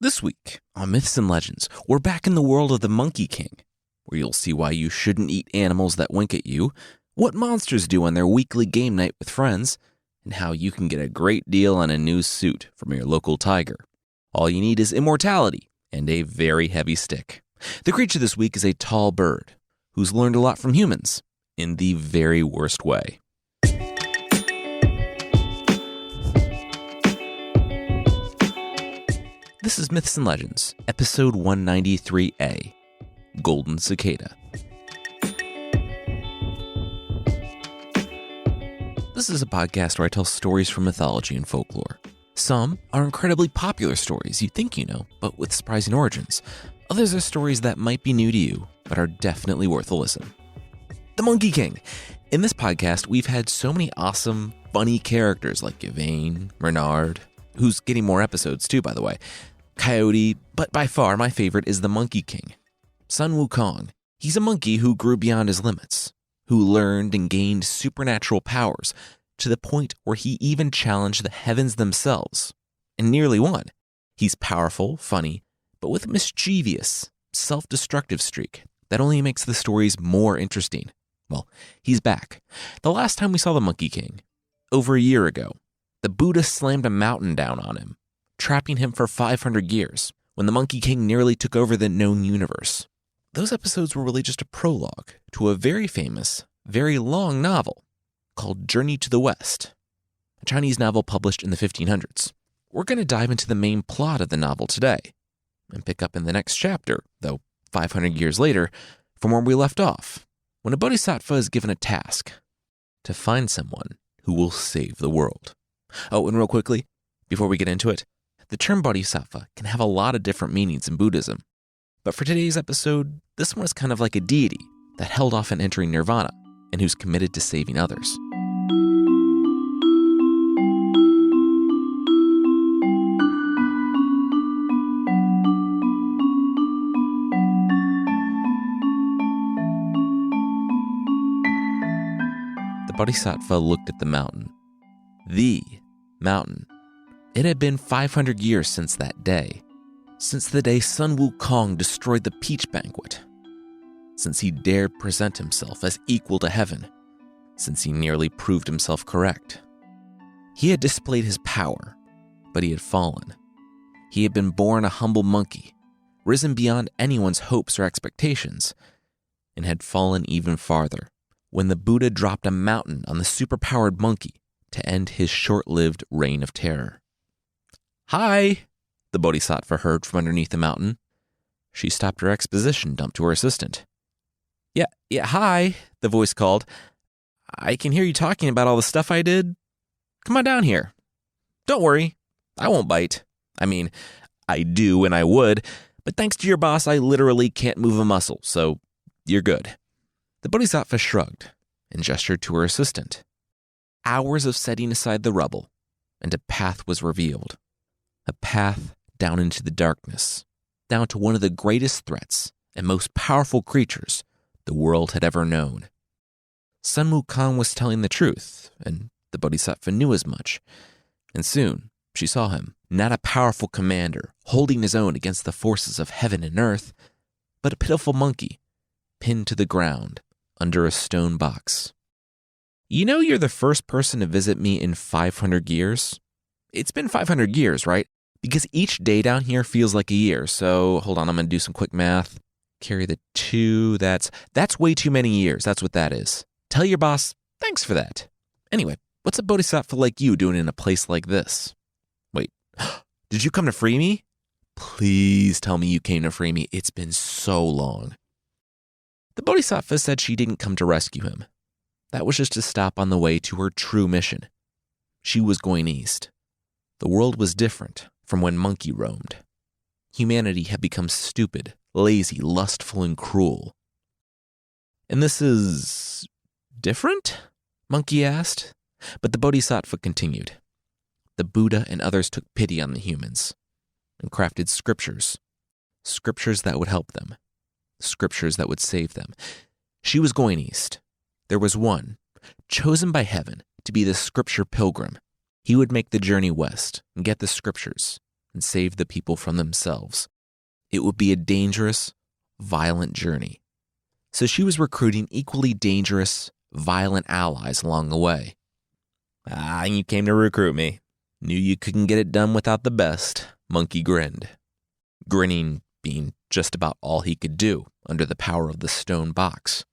This week on Myths and Legends, we're back in the world of the Monkey King, where you'll see why you shouldn't eat animals that wink at you, what monsters do on their weekly game night with friends, and how you can get a great deal on a new suit from your local tiger. All you need is immortality and a very heavy stick. The creature this week is a tall bird who's learned a lot from humans in the very worst way. This is Myths and Legends, episode 193A, Golden Cicada. This is a podcast where I tell stories from mythology and folklore. Some are incredibly popular stories you think you know, but with surprising origins. Others are stories that might be new to you, but are definitely worth a listen. The Monkey King. In this podcast, we've had so many awesome, funny characters like Yvain, Renard, who's getting more episodes too, by the way, Coyote, but by far my favorite is the Monkey King, Sun Wukong. He's a monkey who grew beyond his limits, who learned and gained supernatural powers to the point where he even challenged the heavens themselves, and nearly won. He's powerful, funny, but with a mischievous, self-destructive streak that only makes the stories more interesting. Well, he's back. The last time we saw the Monkey King, over a year ago, the Buddha slammed a mountain down on him, trapping him for 500 years, when the Monkey King nearly took over the known universe. Those episodes were really just a prologue to a very famous, very long novel called Journey to the West, a Chinese novel published in the 1500s. We're going to dive into the main plot of the novel today and pick up in the next chapter, though 500 years later, from where we left off, when a bodhisattva is given a task to find someone who will save the world. Oh, and real quickly, before we get into it, the term bodhisattva can have a lot of different meanings in Buddhism. But for today's episode, this one is kind of like a deity that held off on entering nirvana and who's committed to saving others. The bodhisattva looked at the mountain. The mountain. It had been 500 years since that day, since the day Sun Wukong destroyed the Peach Banquet, since he dared present himself as equal to heaven, since he nearly proved himself correct. He had displayed his power, but he had fallen. He had been born a humble monkey, risen beyond anyone's hopes or expectations, and had fallen even farther when the Buddha dropped a mountain on the superpowered monkey to end his short-lived reign of terror. "Hi," the bodhisattva heard from underneath the mountain. She stopped her exposition dump to her assistant. Yeah, hi, the voice called. "I can hear you talking about all the stuff I did. Come on down here. Don't worry, I won't bite. I mean, I do and I would, but thanks to your boss, I literally can't move a muscle, so you're good." The bodhisattva shrugged and gestured to her assistant. Hours of setting aside the rubble, and a path was revealed. A path down into the darkness, down to one of the greatest threats and most powerful creatures the world had ever known. Sun Wukong was telling the truth, and the bodhisattva knew as much. And soon, she saw him, not a powerful commander holding his own against the forces of heaven and earth, but a pitiful monkey, pinned to the ground under a stone box. "You know you're the first person to visit me in 500 years? It's been 500 years, right? Because each day down here feels like a year, so hold on, I'm going to do some quick math. Carry the 2, that's way too many years, that's what that is. Tell your boss, thanks for that. Anyway, what's a bodhisattva like you doing in a place like this? Wait, did you come to free me? Please tell me you came to free me, it's been so long." The bodhisattva said she didn't come to rescue him. That was just a stop on the way to her true mission. She was going east. The world was different from when Monkey roamed. Humanity had become stupid, lazy, lustful, and cruel. "And this is different?" Monkey asked. But the bodhisattva continued. The Buddha and others took pity on the humans and crafted scriptures that would help them, scriptures that would save them. She was going east. There was one, chosen by heaven to be the scripture pilgrim. He would make the journey west and get the scriptures and save the people from themselves. It would be a dangerous, violent journey. So she was recruiting equally dangerous, violent allies along the way. You came to recruit me. Knew you couldn't get it done without the best, Monkey grinned. Grinning being just about all he could do under the power of the stone box.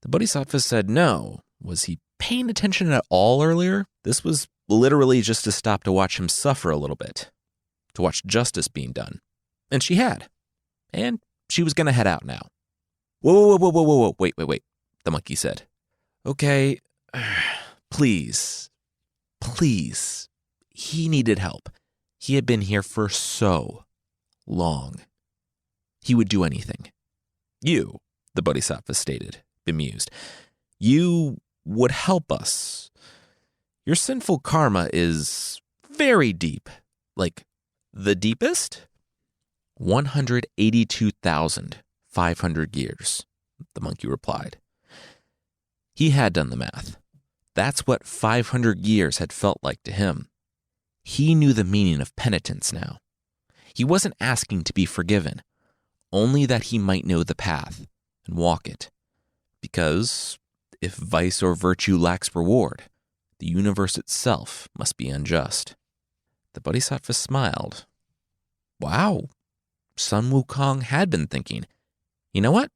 The Bodhisattva said no. Was he paying attention at all earlier? This was literally just to stop to watch him suffer a little bit, to watch justice being done. And she had. And she was going to head out now. Whoa, wait, the monkey said. Okay, please. He needed help. He had been here for so long. He would do anything. You, the Bodhisattva stated, bemused. You would help us. Your sinful karma is very deep. Like, the deepest? 182,500 years, the monkey replied. He had done the math. That's what 500 years had felt like to him. He knew the meaning of penitence now. He wasn't asking to be forgiven, only that he might know the path and walk it. Because if vice or virtue lacks reward, the universe itself must be unjust. The Bodhisattva smiled. Wow, Sun Wukong had been thinking, you know what?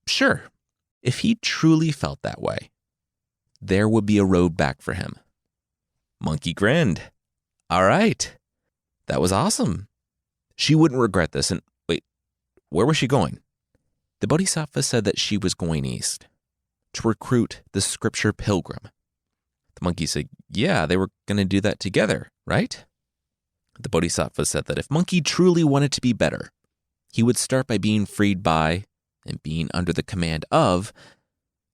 Sure, if he truly felt that way, there would be a road back for him. Monkey grinned. All right, that was awesome. She wouldn't regret this. And wait, where was she going? The Bodhisattva said that she was going east to recruit the scripture pilgrim. The monkey said, yeah, they were going to do that together, right? The Bodhisattva said that if Monkey truly wanted to be better, he would start by being freed by and being under the command of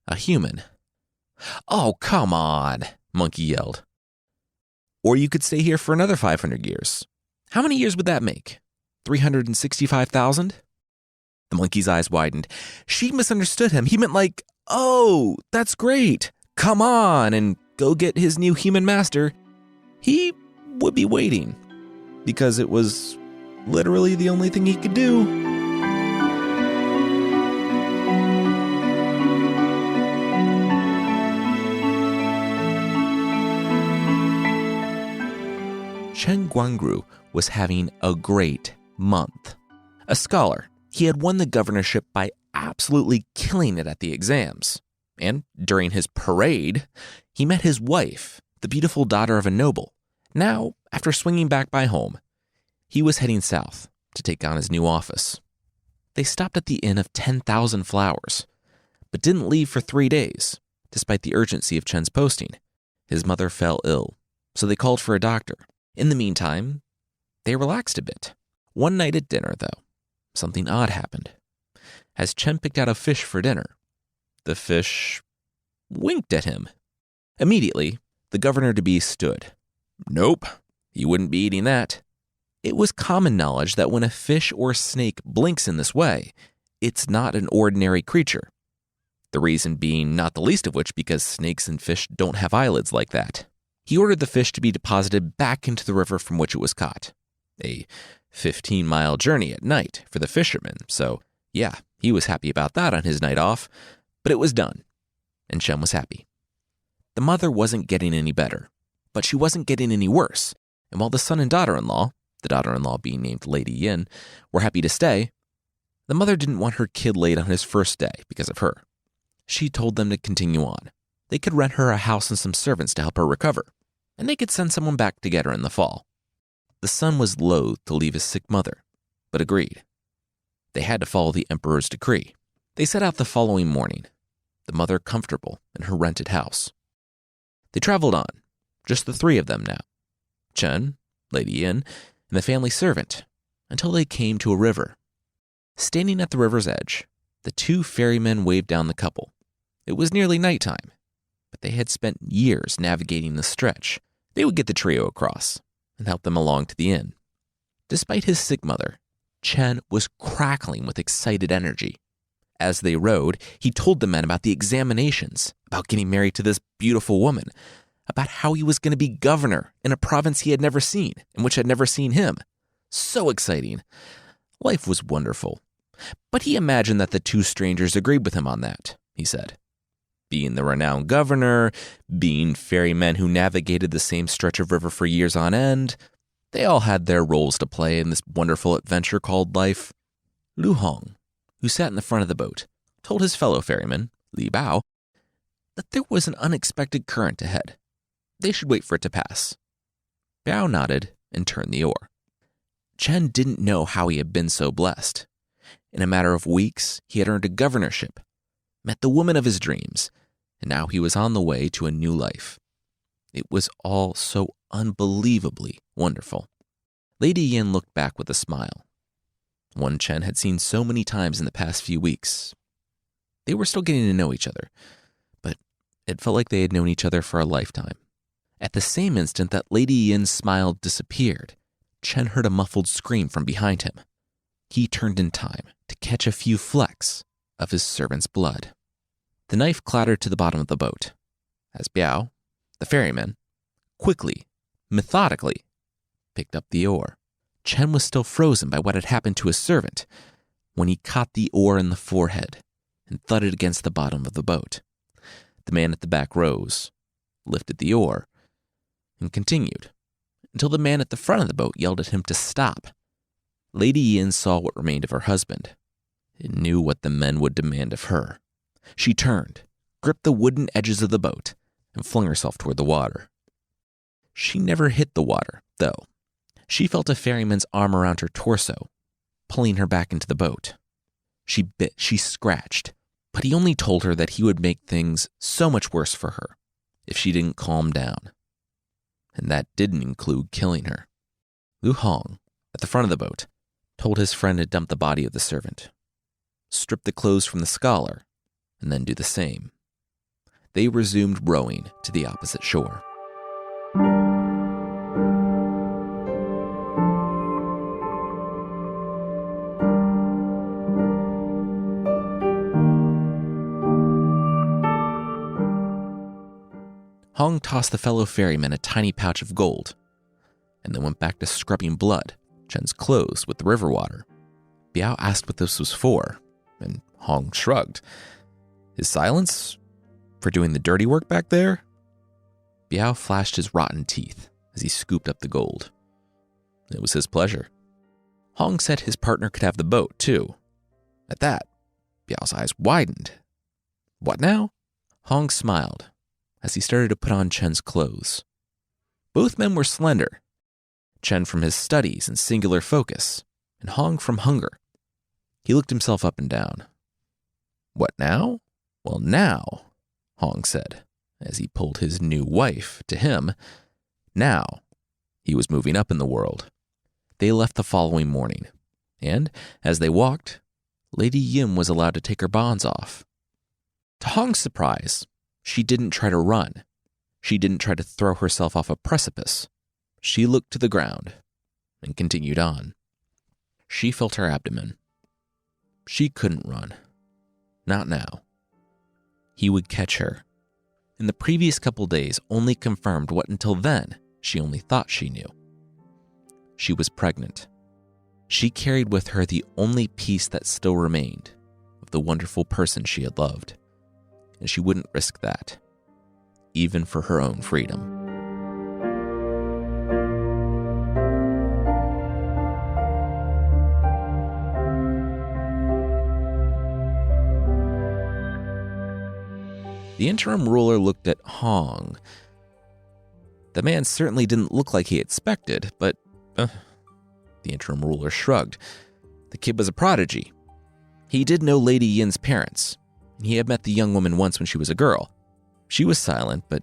a human. Oh, come on, Monkey yelled. Or you could stay here for another 500 years. How many years would that make? 365,000? The monkey's eyes widened. She misunderstood him. He meant like, oh, that's great. Come on and go get his new human master. He would be waiting because it was literally the only thing he could do. Chen Guangru was having a great month. A scholar, he had won the governorship by absolutely killing it at the exams. And during his parade, he met his wife, the beautiful daughter of a noble. Now, after swinging back by home, he was heading south to take on his new office. They stopped at the Inn of 10,000 Flowers, but didn't leave for 3 days, despite the urgency of Chen's posting. His mother fell ill, so they called for a doctor. In the meantime, they relaxed a bit. One night at dinner, though, something odd happened. As Chen picked out a fish for dinner, the fish winked at him. Immediately, the governor-to-be stood. Nope, he wouldn't be eating that. It was common knowledge that when a fish or snake blinks in this way, it's not an ordinary creature. The reason being not the least of which because snakes and fish don't have eyelids like that. He ordered the fish to be deposited back into the river from which it was caught. A 15-mile journey at night for the fisherman, so yeah, he was happy about that on his night off, but it was done, and Shem was happy. The mother wasn't getting any better, but she wasn't getting any worse, and while the son and daughter-in-law, the daughter-in-law being named Lady Yin, were happy to stay, the mother didn't want her kid laid on his first day because of her. She told them to continue on. They could rent her a house and some servants to help her recover, and they could send someone back to get her in the fall. The son was loath to leave his sick mother, but agreed. They had to follow the emperor's decree. They set out the following morning, the mother comfortable in her rented house. They traveled on, just the three of them now, Chen, Lady Yin, and the family servant, until they came to a river. Standing at the river's edge, the two ferrymen waved down the couple. It was nearly nighttime, but they had spent years navigating the stretch. They would get the trio across and help them along to the inn. Despite his sick mother, Chen was crackling with excited energy. As they rode, he told the men about the examinations, about getting married to this beautiful woman, about how he was going to be governor in a province he had never seen and which had never seen him. So exciting. Life was wonderful. But he imagined that the two strangers agreed with him on that, he said. Being the renowned governor, being ferrymen who navigated the same stretch of river for years on end, they all had their roles to play in this wonderful adventure called life. Lu Hong, who sat in the front of the boat, told his fellow ferryman, Li Bao, that there was an unexpected current ahead. They should wait for it to pass. Bao nodded and turned the oar. Chen didn't know how he had been so blessed. In a matter of weeks, he had earned a governorship, met the woman of his dreams, and now he was on the way to a new life. It was all so unbelievably wonderful. Lady Yin looked back with a smile. One Chen had seen so many times in the past few weeks. They were still getting to know each other, but it felt like they had known each other for a lifetime. At the same instant that Lady Yin's smile disappeared, Chen heard a muffled scream from behind him. He turned in time to catch a few flecks of his servant's blood. The knife clattered to the bottom of the boat, as Biao, the ferryman, quickly, methodically, picked up the oar. Chen was still frozen by what had happened to his servant when he caught the oar in the forehead and thudded against the bottom of the boat. The man at the back rose, lifted the oar, and continued until the man at the front of the boat yelled at him to stop. Lady Yin saw what remained of her husband and knew what the men would demand of her. She turned, gripped the wooden edges of the boat, and flung herself toward the water. She never hit the water, though. She felt a ferryman's arm around her torso, pulling her back into the boat. She bit, she scratched, but he only told her that he would make things so much worse for her if she didn't calm down. And that didn't include killing her. Lu Hong, at the front of the boat, told his friend to dump the body of the servant, strip the clothes from the scholar, and then do the same. They resumed rowing to the opposite shore. Hong tossed the fellow ferryman a tiny pouch of gold, and then went back to scrubbing blood, Chen's clothes, with the river water. Biao asked what this was for, and Hong shrugged. His silence? For doing the dirty work back there? Biao flashed his rotten teeth as he scooped up the gold. It was his pleasure. Hong said his partner could have the boat, too. At that, Biao's eyes widened. What now? Hong smiled as he started to put on Chen's clothes. Both men were slender, Chen from his studies and singular focus, and Hong from hunger. He looked himself up and down. What now? Well, now, Hong said, as he pulled his new wife to him. Now, he was moving up in the world. They left the following morning, and as they walked, Lady Yin was allowed to take her bonds off. To Hong's surprise, she didn't try to run. She didn't try to throw herself off a precipice. She looked to the ground and continued on. She felt her abdomen. She couldn't run. Not now. He would catch her. In the previous couple days only confirmed what until then she only thought she knew. She was pregnant. She carried with her the only piece that still remained of the wonderful person she had loved. And she wouldn't risk that, even for her own freedom. The interim ruler looked at Hong. The man certainly didn't look like he expected, but the interim ruler shrugged. The kid was a prodigy. He did know Lady Yin's parents. He had met the young woman once when she was a girl. She was silent, but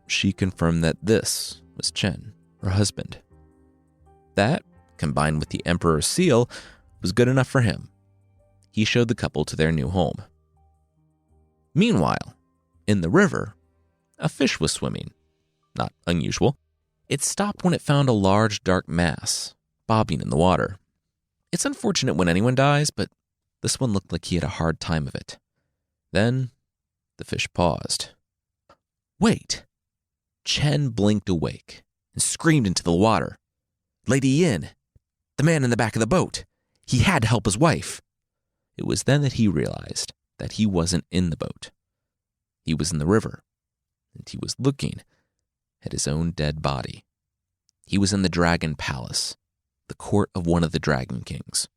she confirmed that this was Chen, her husband. That, combined with the emperor's seal, was good enough for him. He showed the couple to their new home. Meanwhile, in the river, a fish was swimming. Not unusual. It stopped when it found a large dark mass bobbing in the water. It's unfortunate when anyone dies, but this one looked like he had a hard time of it. Then, the fish paused. Wait! Chen blinked awake and screamed into the water. Lady Yin! The man in the back of the boat. He had to help his wife. It was then that he realized that he wasn't in the boat. He was in the river, and he was looking at his own dead body. He was in the Dragon Palace, the court of one of the Dragon Kings.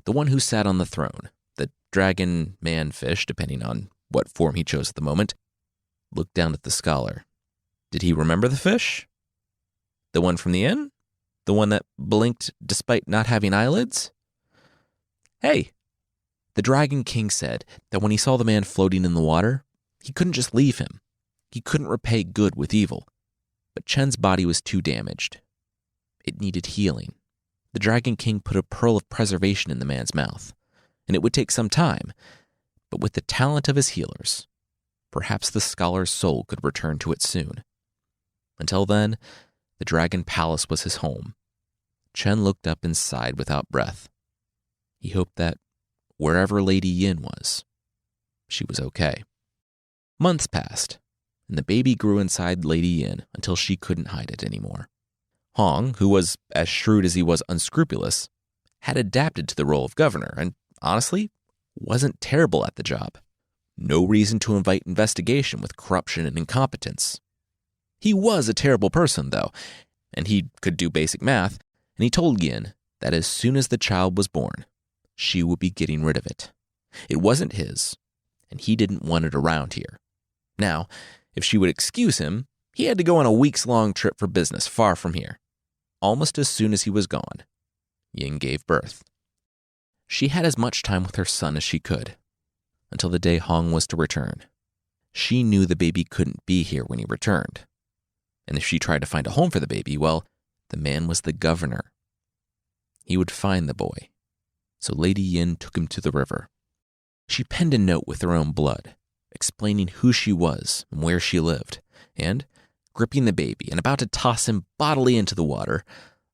The one who sat on the throne, the dragon man fish, depending on what form he chose at the moment, looked down at the scholar. Did he remember the fish? The one from the inn? The one that blinked despite not having eyelids? Hey, the Dragon King said that when he saw the man floating in the water, he couldn't just leave him. He couldn't repay good with evil. But Chen's body was too damaged. It needed healing. The Dragon King put a pearl of preservation in the man's mouth, and it would take some time, but with the talent of his healers, perhaps the scholar's soul could return to it soon. Until then, the Dragon Palace was his home. Chen looked up and sighed without breath. He hoped that wherever Lady Yin was, she was okay. Months passed, and the baby grew inside Lady Yin until she couldn't hide it anymore. Hong, who was as shrewd as he was unscrupulous, had adapted to the role of governor and, honestly, wasn't terrible at the job. No reason to invite investigation with corruption and incompetence. He was a terrible person, though, and he could do basic math, and he told Yin that as soon as the child was born, she would be getting rid of it. It wasn't his, and he didn't want it around here. Now, if she would excuse him, he had to go on a weeks-long trip for business far from here. Almost as soon as he was gone, Yin gave birth. She had as much time with her son as she could, until the day Hong was to return. She knew the baby couldn't be here when he returned. And if she tried to find a home for the baby, well, the man was the governor. He would find the boy. So Lady Yin took him to the river. She penned a note with her own blood, explaining who she was and where she lived, and, gripping the baby and about to toss him bodily into the water,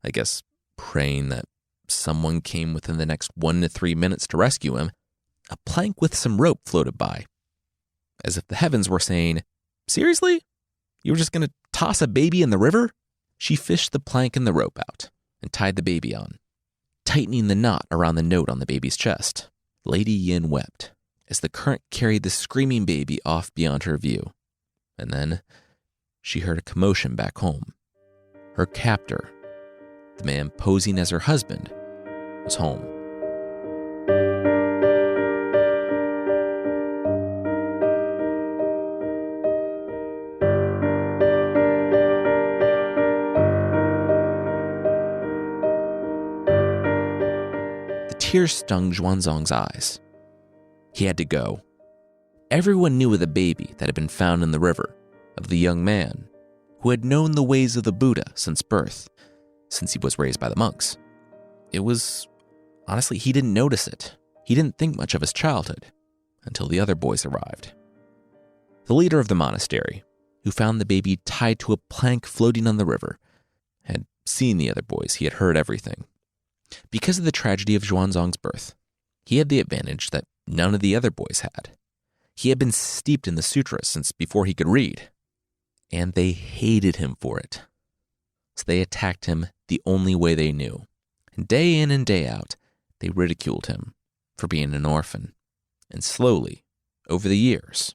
I guess praying that someone came within the next 1 to 3 minutes to rescue him, a plank with some rope floated by, as if the heavens were saying, "Seriously? You were just going to toss a baby in the river?" She fished the plank and the rope out and tied the baby on, tightening the knot around the note on the baby's chest. Lady Yin wept as the current carried the screaming baby off beyond her view. And then she heard a commotion back home. Her captor, the man posing as her husband, was home. The tears stung Xuanzang's eyes. He had to go. Everyone knew of the baby that had been found in the river, of the young man who had known the ways of the Buddha since birth, since he was raised by the monks. It was, honestly, he didn't notice it. He didn't think much of his childhood until the other boys arrived. The leader of the monastery, who found the baby tied to a plank floating on the river, had seen the other boys. He had heard everything. Because of the tragedy of Xuanzang's birth, he had the advantage that none of the other boys had. He had been steeped in the sutras since before he could read, and they hated him for it. So they attacked him the only way they knew. And day in and day out, they ridiculed him for being an orphan. And slowly, over the years,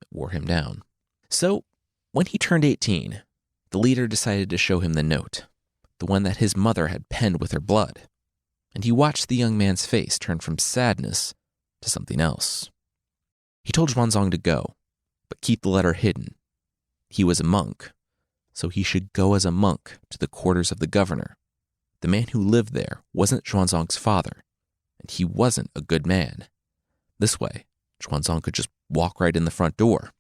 it wore him down. So, when he turned 18, the leader decided to show him the note, the one that his mother had penned with her blood. And he watched the young man's face turn from sadness to something else. He told Xuanzang to go, but keep the letter hidden. He was a monk, so he should go as a monk to the quarters of the governor. The man who lived there wasn't Xuanzang's father, and he wasn't a good man. This way, Xuanzang could just walk right in the front door.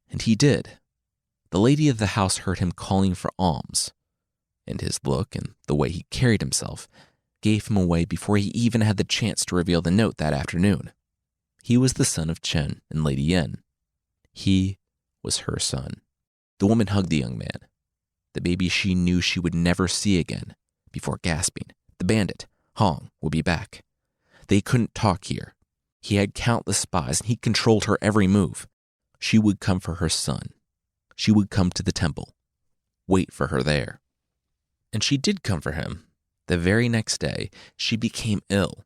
And he did. The lady of the house heard him calling for alms, and his look and the way he carried himself gave him away before he even had the chance to reveal the note that afternoon. He was the son of Chen and Lady Yin. He was her son. The woman hugged the young man, the baby she knew she would never see again, before gasping, the bandit, Hong, would be back. They couldn't talk here. He had countless spies, and he controlled her every move. She would come for her son. She would come to the temple. Wait for her there. And she did come for him, The very next day, she became ill,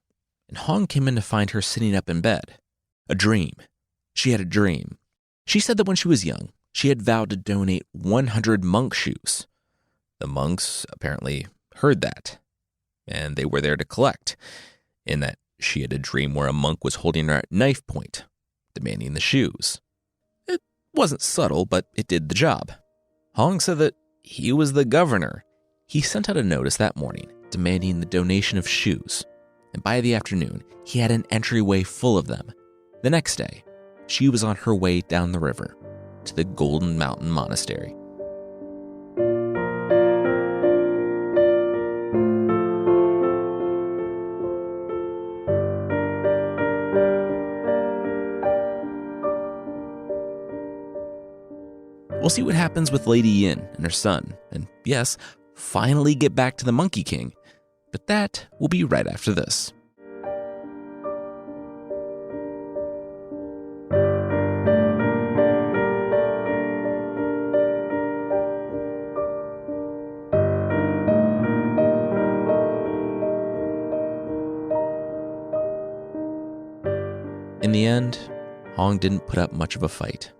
and Hong came in to find her sitting up in bed. A dream. She had a dream. She said that when she was young, she had vowed to donate 100 monk shoes. The monks apparently heard that, and they were there to collect, in that she had a dream where a monk was holding her at knife point, demanding the shoes. It wasn't subtle, but it did the job. Hong said that he was the governor. He sent out a notice that morning demanding the donation of shoes, and by the afternoon, he had an entryway full of them. The next day, she was on her way down the river to the Golden Mountain Monastery. We'll see what happens with Lady Yin and her son, and yes, finally get back to the Monkey King, but that will be right after this. In the end, Hong didn't put up much of a fight.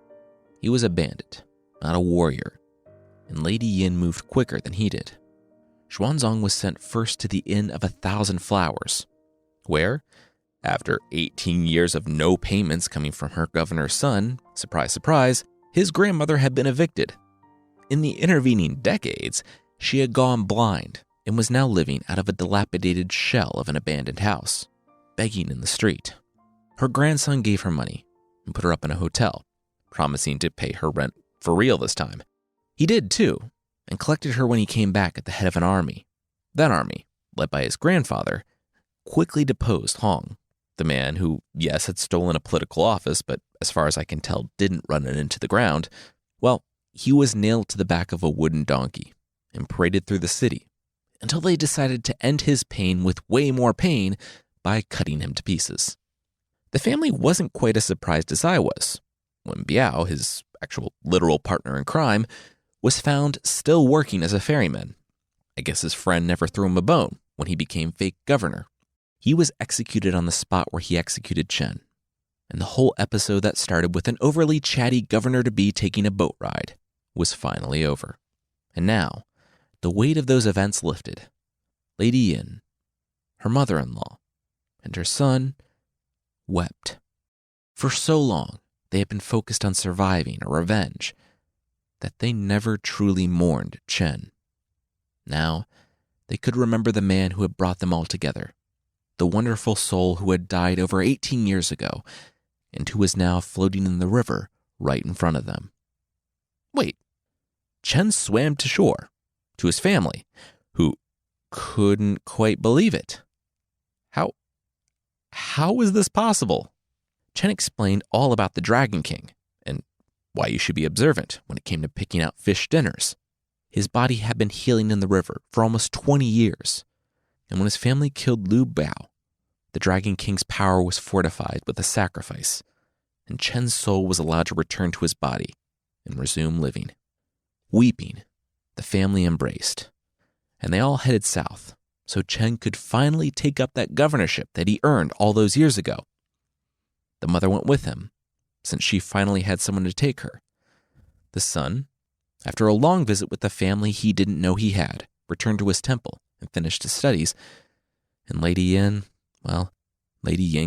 He was a bandit, not a warrior, and Lady Yin moved quicker than he did. Xuanzang was sent first to the Inn of 1,000 Flowers, where, after 18 years of no payments coming from her governor's son, surprise, surprise, his grandmother had been evicted. In the intervening decades, she had gone blind and was now living out of a dilapidated shell of an abandoned house, begging in the street. Her grandson gave her money and put her up in a hotel, promising to pay her rent for real this time. He did too, and collected her when he came back at the head of an army. That army, led by his grandfather, quickly deposed Hong, the man who, yes, had stolen a political office, but as far as I can tell, didn't run it into the ground. Well, he was nailed to the back of a wooden donkey and paraded through the city until they decided to end his pain with way more pain by cutting him to pieces. The family wasn't quite as surprised as I was when Biao, his actual literal partner in crime, was found still working as a ferryman. I guess his friend never threw him a bone when he became fake governor. He was executed on the spot where he executed Chen. And the whole episode that started with an overly chatty governor-to-be taking a boat ride was finally over. And now, the weight of those events lifted. Lady Yin, her mother-in-law, and her son wept. For so long, they had been focused on surviving or revenge that they never truly mourned Chen. Now, they could remember the man who had brought them all together, the wonderful soul who had died over 18 years ago and who was now floating in the river right in front of them. Wait, Chen swam to shore, to his family, who couldn't quite believe it. How was this possible? Chen explained all about the Dragon King and why you should be observant when it came to picking out fish dinners. His body had been healing in the river for almost 20 years, and when his family killed Lu Bao, the Dragon King's power was fortified with a sacrifice, and Chen's soul was allowed to return to his body and resume living. Weeping, the family embraced, and they all headed south so Chen could finally take up that governorship that he earned all those years ago. The mother went with him, since she finally had someone to take her. The son, after a long visit with the family he didn't know he had, returned to his temple and finished his studies. And Lady Yin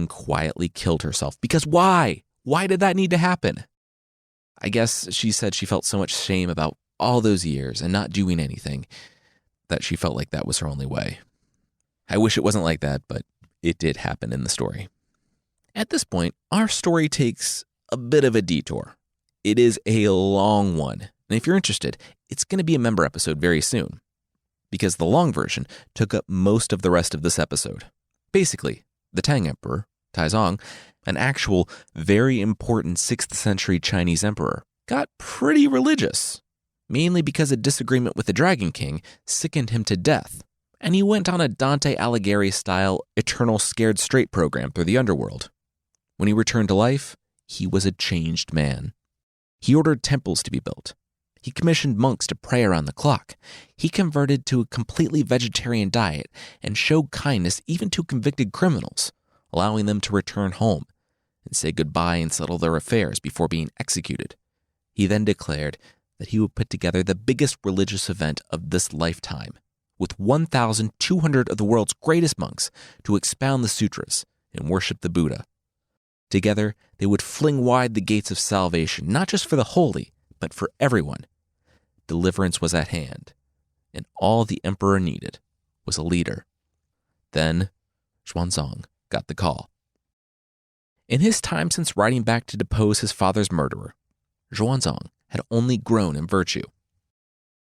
quietly killed herself. Because why? Why did that need to happen? I guess she said she felt so much shame about all those years and not doing anything that she felt like that was her only way. I wish it wasn't like that, but it did happen in the story. At this point, our story takes a bit of a detour. It is a long one, and if you're interested, it's going to be a member episode very soon, because the long version took up most of the rest of this episode. Basically, the Tang Emperor, Taizong, an actual very important 6th century Chinese emperor, got pretty religious, mainly because a disagreement with the Dragon King sickened him to death, and he went on a Dante Alighieri-style eternal scared straight program through the underworld. When he returned to life, he was a changed man. He ordered temples to be built, He commissioned monks to pray around the clock. He converted to a completely vegetarian diet and showed kindness even to convicted criminals, allowing them to return home and say goodbye and settle their affairs before being executed. He then declared that he would put together the biggest religious event of this lifetime, with 1,200 of the world's greatest monks to expound the sutras and worship the Buddha. Together, they would fling wide the gates of salvation, not just for the holy, but for everyone. Deliverance was at hand, and all the emperor needed was a leader. Then, Xuanzang got the call. In his time since riding back to depose his father's murderer, Xuanzang had only grown in virtue.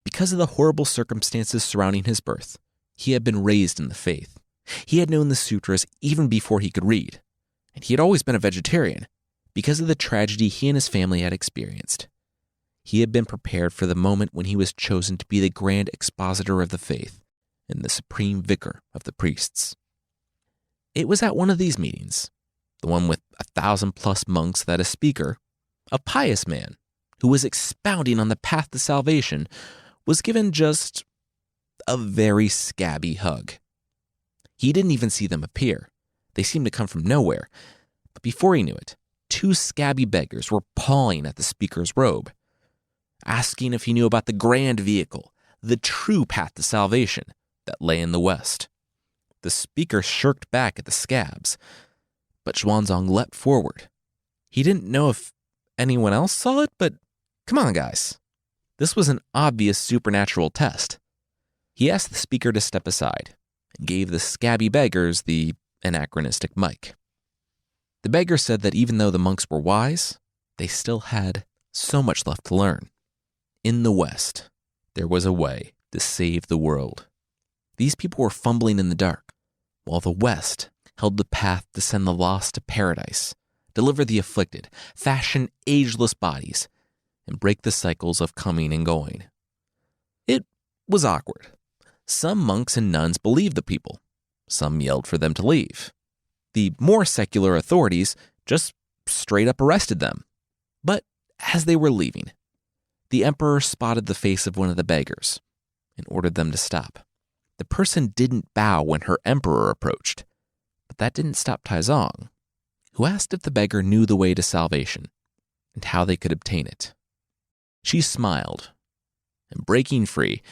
Because of the horrible circumstances surrounding his birth, he had been raised in the faith. He had known the sutras even before he could read, and he had always been a vegetarian because of the tragedy he and his family had experienced. He had been prepared for the moment when he was chosen to be the grand expositor of the faith and the supreme vicar of the priests. It was at one of these meetings, the one with 1,000+ monks, that a speaker, a pious man who was expounding on the path to salvation, was given just a very scabby hug. He didn't even see them appear. They seemed to come from nowhere. But before he knew it, 2 scabby beggars were pawing at the speaker's robe, asking if he knew about the grand vehicle, the true path to salvation that lay in the West. The speaker shirked back at the scabs, but Xuanzang leapt forward. He didn't know if anyone else saw it, but come on, guys. This was an obvious supernatural test. He asked the speaker to step aside and gave the scabby beggars the anachronistic mic. The beggar said that even though the monks were wise, they still had so much left to learn. In the West, there was a way to save the world. These people were fumbling in the dark, while the West held the path to send the lost to paradise, deliver the afflicted, fashion ageless bodies, and break the cycles of coming and going. It was awkward. Some monks and nuns believed the people. Some yelled for them to leave. The more secular authorities just straight up arrested them. But as they were leaving, the emperor spotted the face of one of the beggars and ordered them to stop. The person didn't bow when her emperor approached, but that didn't stop Taizong, who asked if the beggar knew the way to salvation and how they could obtain it. She smiled, and breaking free,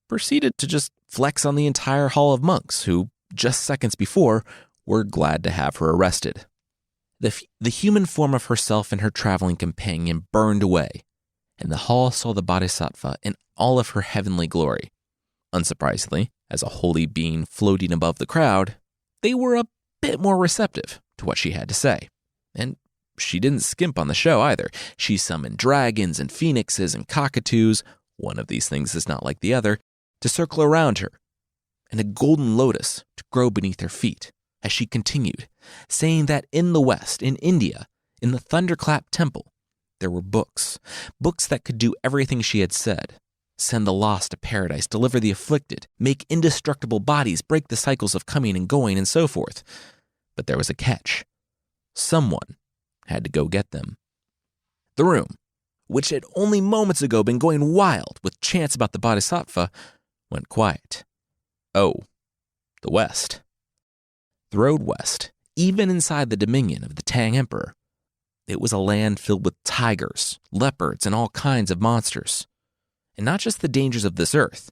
proceeded to just flex on the entire hall of monks who, just seconds before, were glad to have her arrested. The human form of herself and her traveling companion burned away, and the hall saw the bodhisattva in all of her heavenly glory. Unsurprisingly, as a holy being floating above the crowd, they were a bit more receptive to what she had to say. And she didn't skimp on the show either. She summoned dragons and phoenixes and cockatoos, one of these things is not like the other, to circle around her, and a golden lotus to grow beneath her feet, as she continued, saying that in the West, in India, in the Thunderclap Temple, there were books that could do everything she had said: send the lost to paradise, deliver the afflicted, make indestructible bodies, break the cycles of coming and going, and so forth. But there was a catch. Someone had to go get them. The room, which had only moments ago been going wild with chants about the bodhisattva, went quiet. Oh, the West. The road west, even inside the dominion of the Tang Emperor. It was a land filled with tigers, leopards, and all kinds of monsters. And not just the dangers of this earth,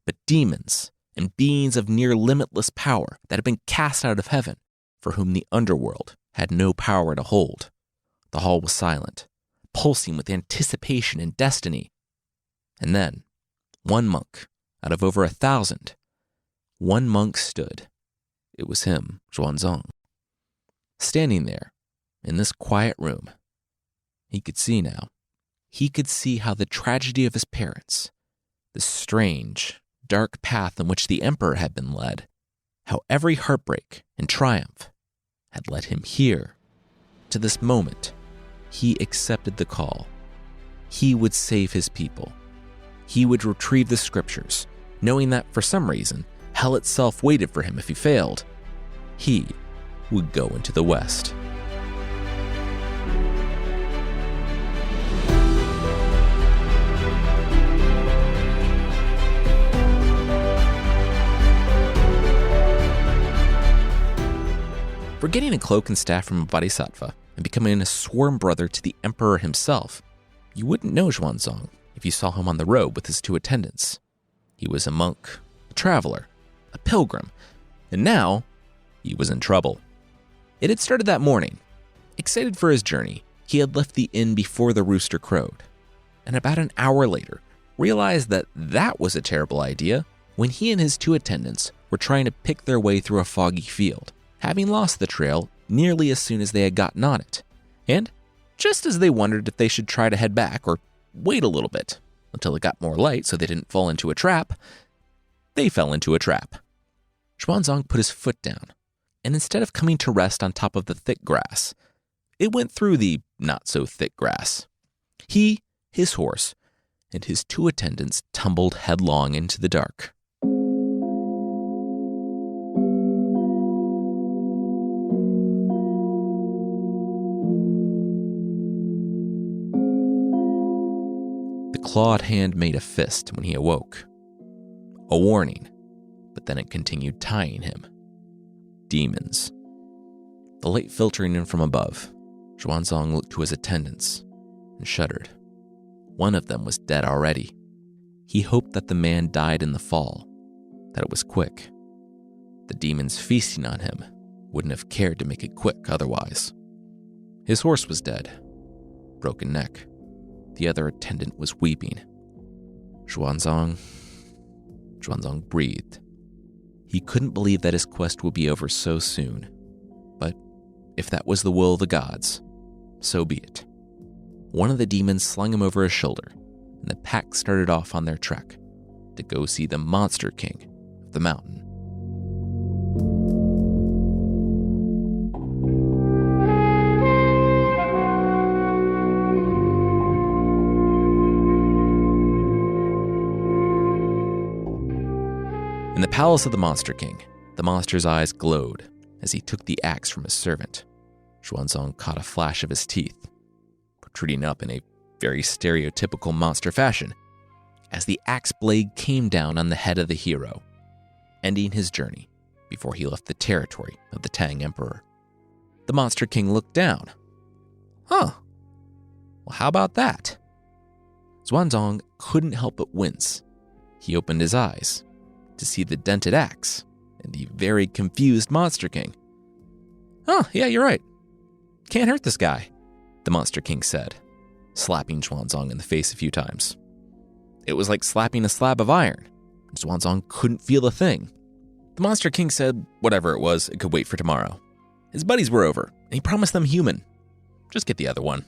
but demons and beings of near limitless power that had been cast out of heaven, for whom the underworld had no power to hold. The hall was silent, pulsing with anticipation and destiny. And then, one monk, out of over 1,000, one monk stood. It was him, Xuanzang. Standing there, in this quiet room, he could see now. He could see how the tragedy of his parents, the strange, dark path in which the emperor had been led, how every heartbreak and triumph had led him here, to this moment. He accepted the call. He would save his people. He would retrieve the scriptures, knowing that for some reason, hell itself waited for him if he failed. He would go into the West. getting a cloak and staff from a bodhisattva and becoming a sworn brother to the emperor himself, you wouldn't know Xuanzang if you saw him on the road with his 2 attendants. He was a monk, a traveler, a pilgrim, and now he was in trouble. It had started that morning. Excited for his journey, he had left the inn before the rooster crowed, and about an hour later realized that that was a terrible idea when he and his 2 attendants were trying to pick their way through a foggy field, having lost the trail nearly as soon as they had gotten on it. And just as they wondered if they should try to head back or wait a little bit until it got more light so they didn't fall into a trap, they fell into a trap. Xuanzang put his foot down, and instead of coming to rest on top of the thick grass, it went through the not-so-thick grass. He, his horse, and his 2 attendants tumbled headlong into the dark. The clawed hand made a fist when he awoke. A warning, but then it continued tying him. Demons. The light filtering in from above, Xuanzang looked to his attendants and shuddered. One of them was dead already. He hoped that the man died in the fall, that it was quick. The demons feasting on him wouldn't have cared to make it quick otherwise. His horse was dead, broken neck. The other attendant was weeping. Xuanzang breathed. He couldn't believe that his quest would be over so soon. But if that was the will of the gods, so be it. One of the demons slung him over his shoulder, and the pack started off on their trek to go see the monster king of the mountain. In the palace of the Monster King, the monster's eyes glowed as he took the axe from his servant. Xuanzang caught a flash of his teeth, protruding up in a very stereotypical monster fashion, as the axe blade came down on the head of the hero, ending his journey before he left the territory of the Tang Emperor. The Monster King looked down. Well, how about that? Xuanzang couldn't help but wince. He opened his eyes to see the dented axe and the very confused Monster King. Yeah, you're right. Can't hurt this guy, the Monster King said, slapping Xuanzang in the face a few times. It was like slapping a slab of iron. Xuanzang couldn't feel a thing. The Monster King said whatever it was, it could wait for tomorrow. His buddies were over, and he promised them human. Just get the other one.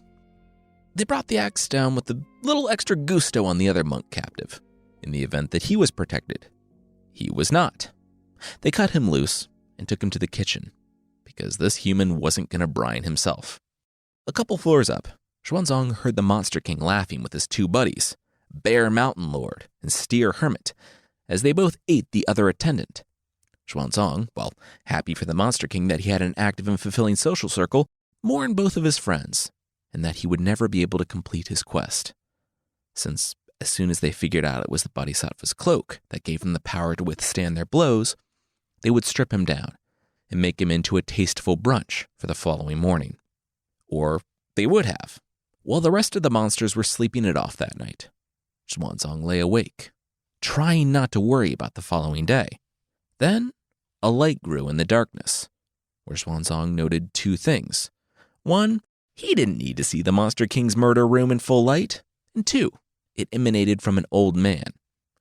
They brought the axe down with a little extra gusto on the other monk captive, in the event that he was protected. He was not. They cut him loose and took him to the kitchen, because this human wasn't going to brine himself. A couple floors up, Xuanzang heard the Monster King laughing with his 2 buddies, Bear Mountain Lord and Steer Hermit, as they both ate the other attendant. Xuanzang, while happy for the Monster King that he had an active and fulfilling social circle, mourned both of his friends, and that he would never be able to complete his quest, since as soon as they figured out it was the Bodhisattva's cloak that gave him the power to withstand their blows, they would strip him down and make him into a tasteful brunch for the following morning. Or they would have. While the rest of the monsters were sleeping it off that night, Xuanzang lay awake, trying not to worry about the following day. Then a light grew in the darkness, where Xuanzang noted 2 things. 1, he didn't need to see the Monster King's murder room in full light. And 2, it emanated from an old man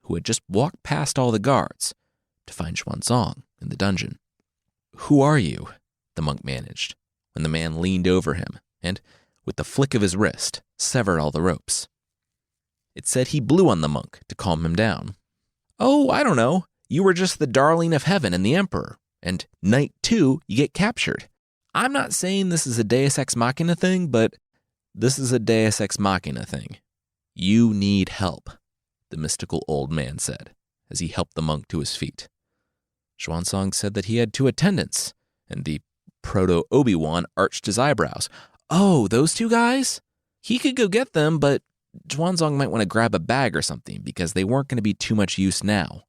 who had just walked past all the guards to find Xuanzang in the dungeon. "Who are you?" the monk managed, when the man leaned over him and, with the flick of his wrist, severed all the ropes. It said he blew on the monk to calm him down. "Oh, I don't know. You were just the darling of heaven and the emperor, and night 2, you get captured. I'm not saying this is a Deus Ex Machina thing, but this is a Deus Ex Machina thing. You need help," the mystical old man said, as he helped the monk to his feet. Xuanzang said that he had 2 attendants, and the proto-Obi-Wan arched his eyebrows. "Oh, those 2 guys? He could go get them, but Xuanzang might want to grab a bag or something, because they weren't going to be too much use now."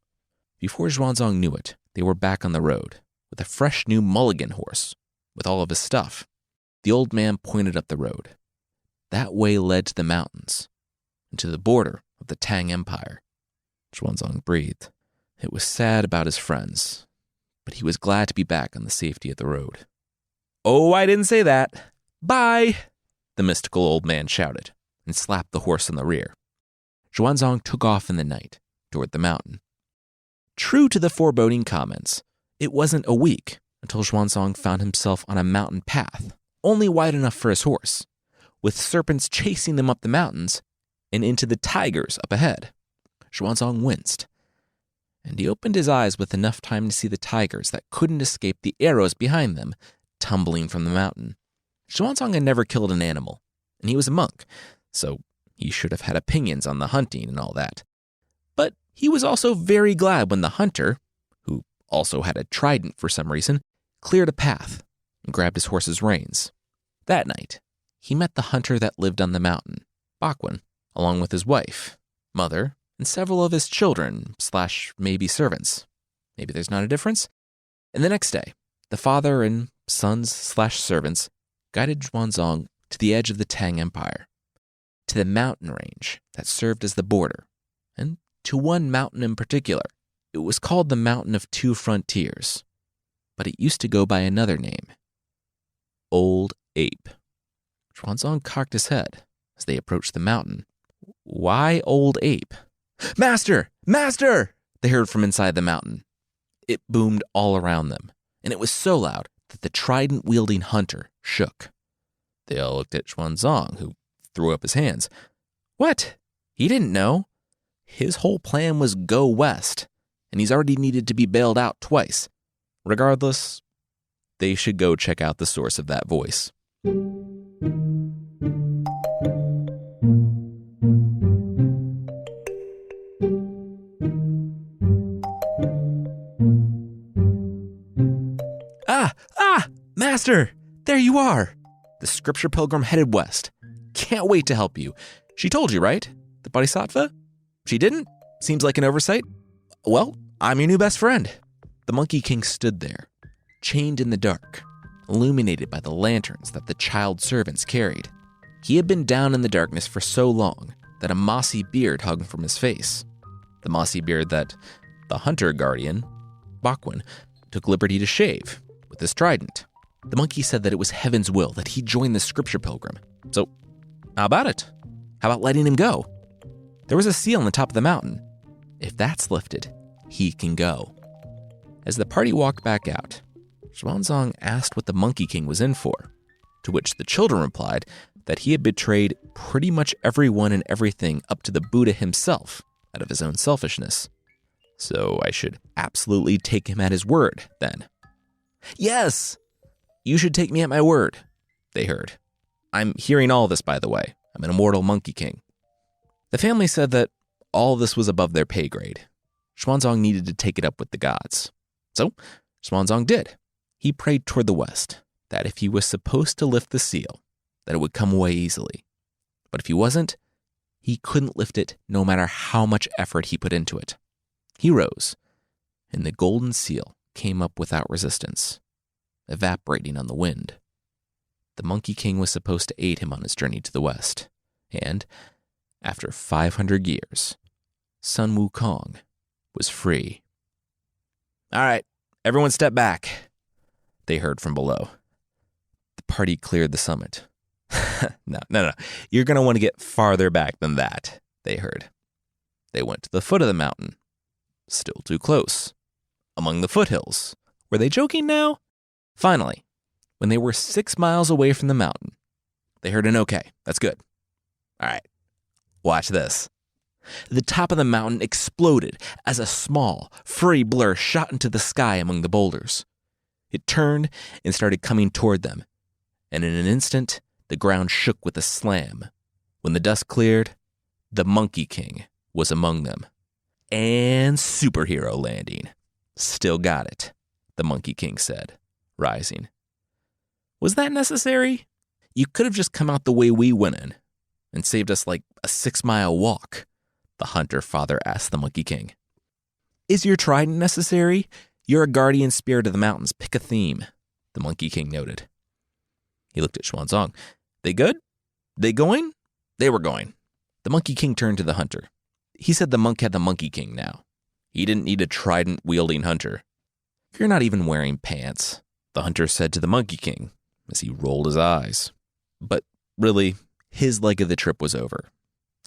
Before Xuanzang knew it, they were back on the road, with a fresh new mulligan horse, with all of his stuff. The old man pointed up the road. That way led to the mountains and to the border of the Tang Empire. Xuanzang breathed. It was sad about his friends, but he was glad to be back on the safety of the road. "Oh, I didn't say that. Bye," the mystical old man shouted and slapped the horse on the rear. Xuanzang took off in the night toward the mountain. True to the foreboding comments, it wasn't a week until Xuanzang found himself on a mountain path, only wide enough for his horse, with serpents chasing them up the mountains and into the tigers up ahead. Xuanzang winced, and he opened his eyes with enough time to see the tigers that couldn't escape the arrows behind them, tumbling from the mountain. Xuanzang had never killed an animal, and he was a monk, so he should have had opinions on the hunting and all that. But he was also very glad when the hunter, who also had a trident for some reason, cleared a path and grabbed his horse's reins. That night, he met the hunter that lived on the mountain, Bakwin, along with his wife, mother, and several of his children / maybe servants. Maybe there's not a difference. And the next day, the father and sons / servants guided Xuanzang to the edge of the Tang Empire, to the mountain range that served as the border, and to one mountain in particular. It was called the Mountain of Two Frontiers, but it used to go by another name, Old Ape. Xuanzang cocked his head as they approached the mountain. Why Old Ape? "Master! Master!" they heard from inside the mountain. It boomed all around them, and it was so loud that the trident-wielding hunter shook. They all looked at Xuanzang, who threw up his hands. What? He didn't know. His whole plan was go west, and he's already needed to be bailed out twice. Regardless, they should go check out the source of that voice. Master! There you are! The scripture pilgrim headed west. Can't wait to help you. She told you, right? The Bodhisattva? She didn't? Seems like an oversight. Well, I'm your new best friend. The Monkey King stood there, chained in the dark, illuminated by the lanterns that the child servants carried. He had been down in the darkness for so long that a mossy beard hung from his face. The mossy beard that the hunter guardian, Bakwin, took liberty to shave with his trident. The monkey said that it was heaven's will that he join the scripture pilgrim. So, how about it? How about letting him go? There was a seal on the top of the mountain. If that's lifted, he can go. As the party walked back out, Xuanzang asked what the Monkey King was in for, to which the children replied that he had betrayed pretty much everyone and everything up to the Buddha himself out of his own selfishness. So I should absolutely take him at his word, then. Yes! You should take me at my word, they heard. I'm hearing all this, by the way. I'm an immortal Monkey King. The family said that all this was above their pay grade. Xuanzang needed to take it up with the gods. So, Xuanzang did. He prayed toward the west, that if he was supposed to lift the seal, that it would come away easily. But if he wasn't, he couldn't lift it no matter how much effort he put into it. He rose, and the golden seal came up without resistance, evaporating on the wind. The Monkey King was supposed to aid him on his journey to the west, and, after 500 years, Sun Wukong was free. All right, everyone step back, they heard from below. The party cleared the summit. No. You're going to want to get farther back than that, they heard. They went to the foot of the mountain. Still too close. Among the foothills. Were they joking now? Finally, when they were 6 miles away from the mountain, they heard an okay. That's good. All right, watch this. The top of the mountain exploded as a small, furry blur shot into the sky among the boulders. It turned and started coming toward them, and in an instant, the ground shook with a slam. When the dust cleared, the Monkey King was among them. And superhero landing. Still got it, the Monkey King said, rising. Was that necessary? You could have just come out the way we went in and saved us like a 6-mile walk, the hunter father asked the Monkey King. Is your trident necessary? You're a guardian spirit of the mountains. Pick a theme, the Monkey King noted. He looked at Xuanzang. They good? They going? They were going. The Monkey King turned to the hunter. He said the monk had the Monkey King now. He didn't need a trident-wielding hunter. You're not even wearing pants, the hunter said to the Monkey King as he rolled his eyes. But really, his leg of the trip was over.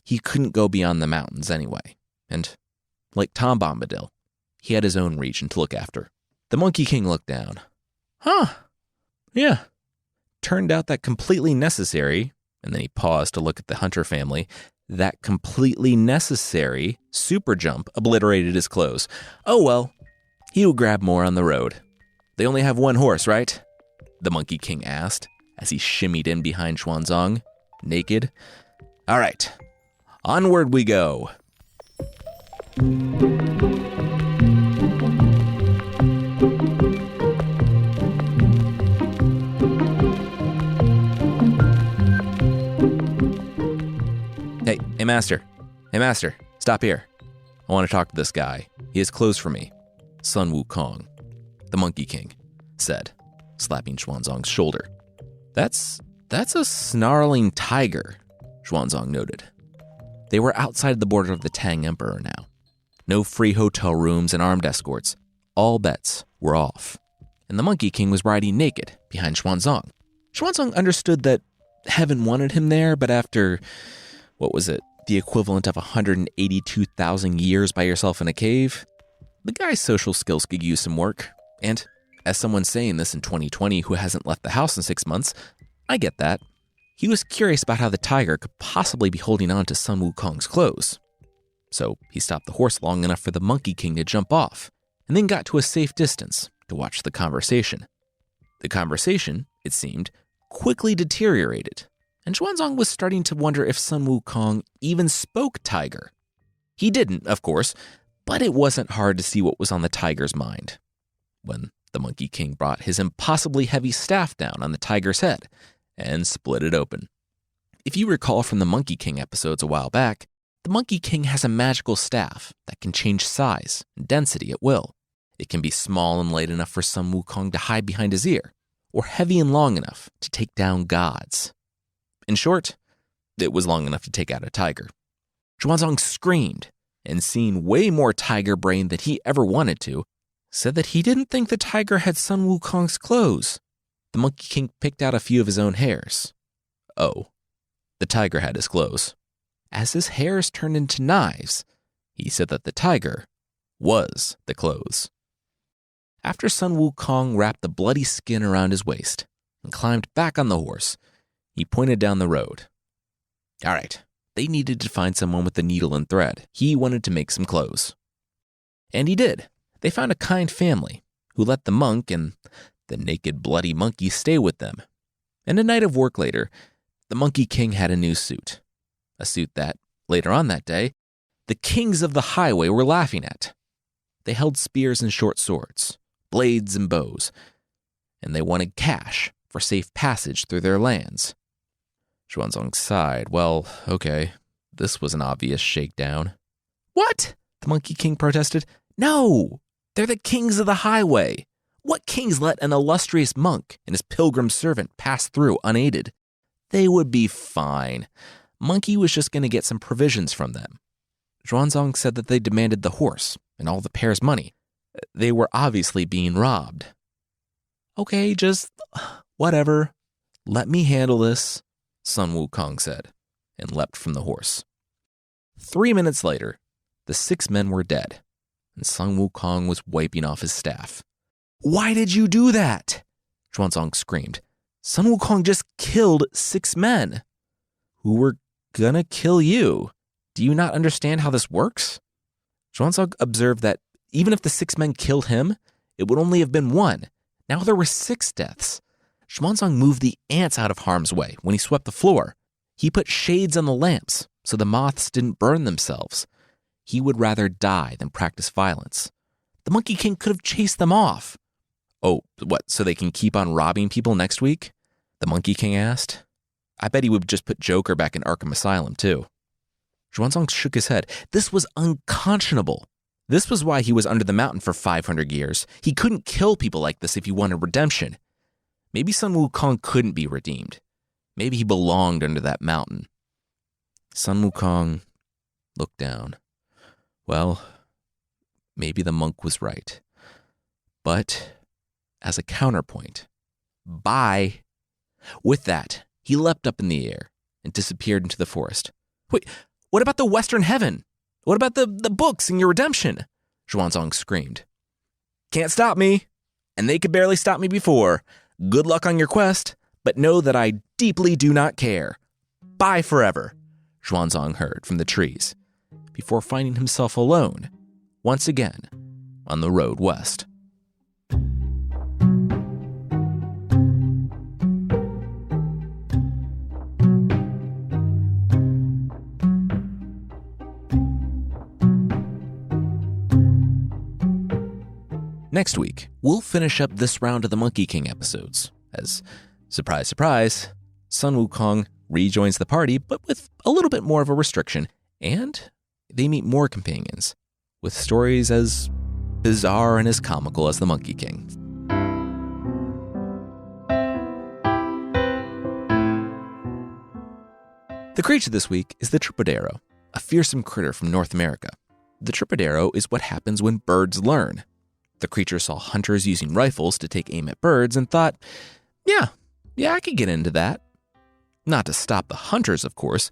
He couldn't go beyond the mountains anyway. And, like Tom Bombadil, he had his own region to look after. The Monkey King looked down. Huh. Yeah. Turned out that completely necessary, and then he paused to look at the hunter family, that completely necessary super jump obliterated his clothes. Oh well, he will grab more on the road. They only have one horse, right? The Monkey King asked as he shimmied in behind Xuanzang, naked. All right, onward we go. Hey, master, stop here. I want to talk to this guy. He has clothes for me. Sun Wukong, the Monkey King, said, slapping Xuanzang's shoulder. That's a snarling tiger, Xuanzang noted. They were outside the border of the Tang Emperor now. No free hotel rooms and armed escorts. All bets were off. And the Monkey King was riding naked behind Xuanzang. Xuanzang understood that heaven wanted him there, but after, the equivalent of 182,000 years by yourself in a cave, the guy's social skills could use some work. And as someone saying this in 2020 who hasn't left the house in 6 months, I get that. He was curious about how the tiger could possibly be holding on to Sun Wukong's clothes. So he stopped the horse long enough for the Monkey King to jump off, and then got to a safe distance to watch the conversation. The conversation, it seemed, quickly deteriorated, and Xuanzang was starting to wonder if Sun Wukong even spoke tiger. He didn't, of course, but it wasn't hard to see what was on the tiger's mind. When the Monkey King brought his impossibly heavy staff down on the tiger's head and split it open. If you recall from the Monkey King episodes a while back, the Monkey King has a magical staff that can change size and density at will. It can be small and light enough for Sun Wukong to hide behind his ear, or heavy and long enough to take down gods. In short, it was long enough to take out a tiger. Xuanzang screamed, and seeing way more tiger brain than he ever wanted to, said that he didn't think the tiger had Sun Wukong's clothes. The Monkey King picked out a few of his own hairs. Oh, the tiger had his clothes. As his hairs turned into knives, he said that the tiger was the clothes. After Sun Wukong wrapped the bloody skin around his waist and climbed back on the horse, he pointed down the road. All right, they needed to find someone with a needle and thread. He wanted to make some clothes. And he did. They found a kind family who let the monk and the naked bloody monkey stay with them. And a night of work later, the Monkey King had a new suit. A suit that, later on that day, the kings of the highway were laughing at. They held spears and short swords, blades and bows, and they wanted cash for safe passage through their lands. Xuanzang sighed. Well, okay, this was an obvious shakedown. What? The Monkey King protested. No, they're the kings of the highway. What kings let an illustrious monk and his pilgrim servant pass through unaided? They would be fine. Monkey was just going to get some provisions from them. Xuanzang said that they demanded the horse and all the pair's money. They were obviously being robbed. Okay, just whatever. Let me handle this, Sun Wukong said, and leapt from the horse. 3 minutes later, the 6 men were dead, and Sun Wukong was wiping off his staff. Why did you do that? Xuanzang screamed. Sun Wukong just killed 6 men. Who were gonna kill you? Do you not understand how this works? Xuanzang observed that even if the 6 men killed him, it would only have been 1. Now there were 6 deaths. Xuanzang moved the ants out of harm's way when he swept the floor. He put shades on the lamps so the moths didn't burn themselves. He would rather die than practice violence. The Monkey King could have chased them off. Oh, what, so they can keep on robbing people next week? The Monkey King asked. I bet he would just put Joker back in Arkham Asylum, too. Xuanzang shook his head. This was unconscionable. This was why he was under the mountain for 500 years. He couldn't kill people like this if he wanted redemption. Maybe Sun Wukong couldn't be redeemed. Maybe he belonged under that mountain. Sun Wukong looked down. Well, maybe the monk was right. But as a counterpoint, bye. With that, he leapt up in the air and disappeared into the forest. Wait, what about the Western Heaven? What about the books and your redemption? Xuanzang screamed. Can't stop me, and they could barely stop me before. Good luck on your quest, but know that I deeply do not care. Bye forever, Xuanzang heard from the trees, before finding himself alone, once again, on the road west. Next week, we'll finish up this round of the Monkey King episodes, as, surprise, surprise, Sun Wukong rejoins the party, but with a little bit more of a restriction, and they meet more companions, with stories as bizarre and as comical as the Monkey King. The creature this week is the tripodero, a fearsome critter from North America. The tripodero is what happens when birds learn. The creature saw hunters using rifles to take aim at birds and thought, yeah, I could get into that. Not to stop the hunters, of course,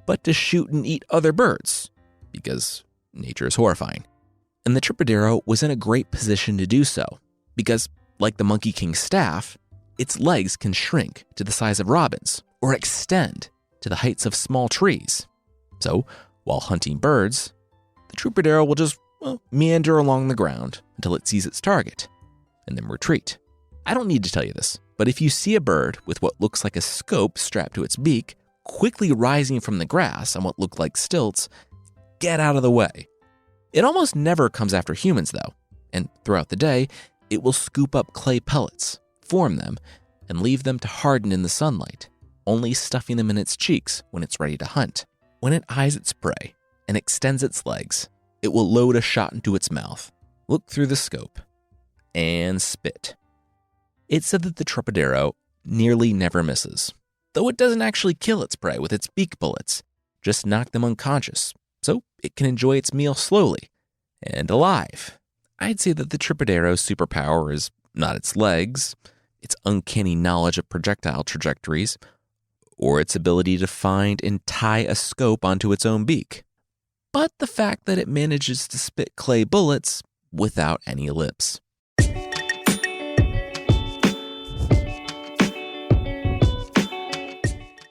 but to shoot and eat other birds, because nature is horrifying. And the tripodero was in a great position to do so, because, like the Monkey King's staff, its legs can shrink to the size of robins or extend to the heights of small trees. So, while hunting birds, the tripodero will just meander along the ground until it sees its target, and then retreat. I don't need to tell you this, but if you see a bird with what looks like a scope strapped to its beak, quickly rising from the grass on what look like stilts, get out of the way. It almost never comes after humans, though, and throughout the day, it will scoop up clay pellets, form them, and leave them to harden in the sunlight, only stuffing them in its cheeks when it's ready to hunt. When it eyes its prey and extends its legs, it will load a shot into its mouth, look through the scope, and spit. It's said that the tripodero nearly never misses, though it doesn't actually kill its prey with its beak bullets, just knock them unconscious, so it can enjoy its meal slowly and alive. I'd say that the tripodero's superpower is not its legs, its uncanny knowledge of projectile trajectories, or its ability to find and tie a scope onto its own beak, but the fact that it manages to spit clay bullets without any lips.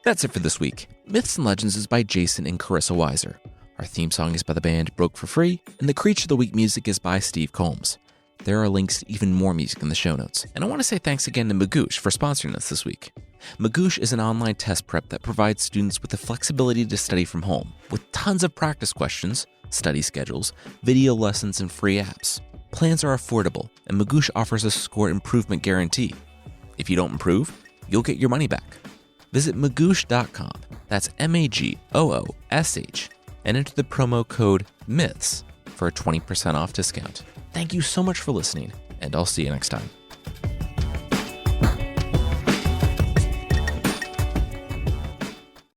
That's it for this week. Myths and Legends is by Jason and Carissa Weiser. Our theme song is by the band Broke for Free, and the Creature of the Week music is by Steve Combs. There are links to even more music in the show notes. And I want to say thanks again to Magoosh for sponsoring us this week. Magoosh is an online test prep that provides students with the flexibility to study from home, with tons of practice questions, study schedules, video lessons, and free apps. Plans are affordable, and Magoosh offers a score improvement guarantee. If you don't improve, you'll get your money back. Visit magoosh.com, that's MAGOOSH, and enter the promo code MYTHS for a 20% off discount. Thank you so much for listening, and I'll see you next time.